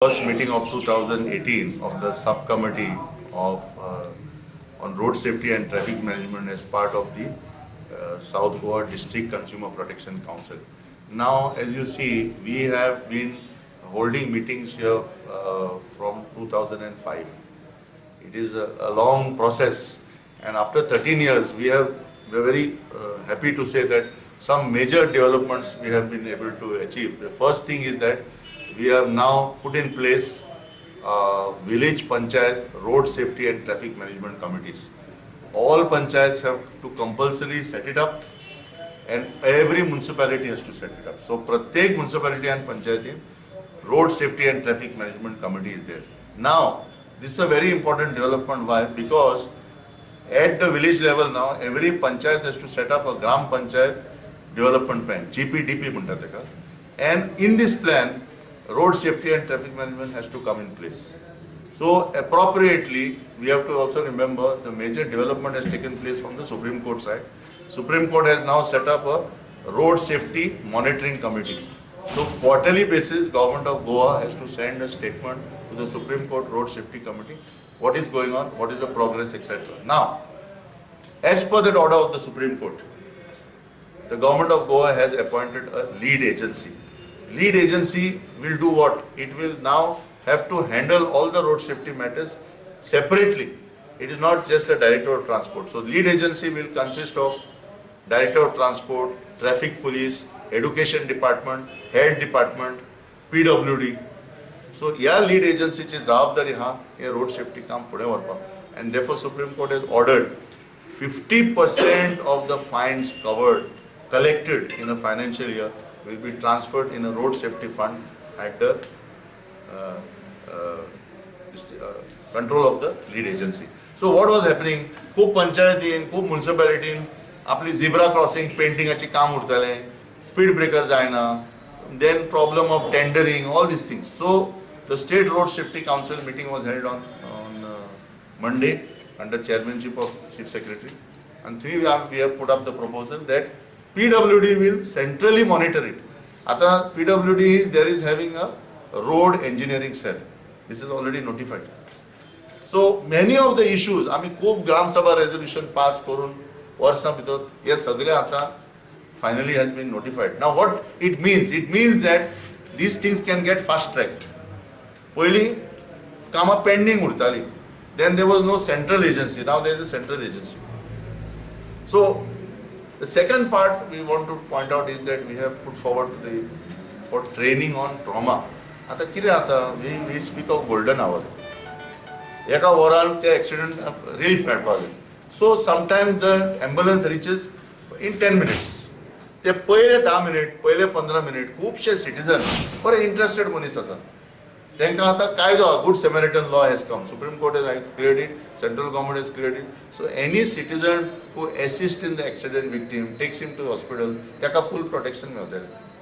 First meeting of 2018 of the subcommittee of on road safety and traffic management as part of the South Goa District Consumer Protection Council. Now, as you see, we have been holding meetings here from 2005. It is a long process, and after 13 years, we're very happy to say that some major developments we have been able to achieve. The first thing is that we have now put in place village panchayat road safety and traffic management committees. All panchayats have to compulsory set it up, and every municipality has to set it up. So, pratyek municipality and panchayat road safety and traffic management committee is there. Now, this is a very important development. Why? Because at the village level now, every panchayat has to set up a gram panchayat development plan, GPDP munta teka. And in this plan, road safety and traffic management has to come in place. So appropriately, we have to also remember the major development has taken place from the Supreme Court side. Supreme Court has now set up a road safety monitoring committee. So quarterly basis, Government of Goa has to send a statement to the Supreme Court Road Safety Committee. What is going on, what is the progress, etc. Now, as per that order of the Supreme Court, the Government of Goa has appointed a lead agency. Lead agency will do what? It will now have to handle all the road safety matters separately. It is not just a director of transport. So lead agency will consist of director of transport, traffic police, education department, health department, PWD. So yeah, lead agency ची जबाबदारी हा हे road safety काम पुढे वरपाक. And therefore Supreme Court has ordered 50% of the fines collected in a financial year will be transferred in a road safety fund at the control of the lead agency. So what was happening? खूप पंचायतीन, खूप municipalityन आपली zebra crossing paintingaची काम उरताले, speed breaker जायना, then problem of tendering, all these things. So the State Road Safety Council meeting was held on Monday under chairmanship of Chief Secretary, and we have put up the proposal that PWD will centrally monitor it. Ata PWD there is having a road engineering cell. This is already notified. So many of the issues, आमी खूप Gram Sabha resolution pass करून वर्षा भितर हे सगळे आता finally has been notified. Now what it means? It means that these things can get fast tracked. पयली कामा pending उरताली. Then there was no central agency. Now there is a central agency. So the second part we want to point out is that we have put forward for training on trauma. आता कितें आता we speak of golden hour. एका वरान ते accident relief मेळपाक जाय. So sometimes the ambulance reaches in 10 minutes. ते पहिले 10 minutes, पहिले 15 minutes खूपशे citizen बरे interested मनीस आसा. तांकां आतां कायदो Good Samaritan law has come. Supreme Court has cleared it. Central government has cleared it. So any citizen who assists in the accident victim, takes him to hospital, ताका full protection मेळटलें.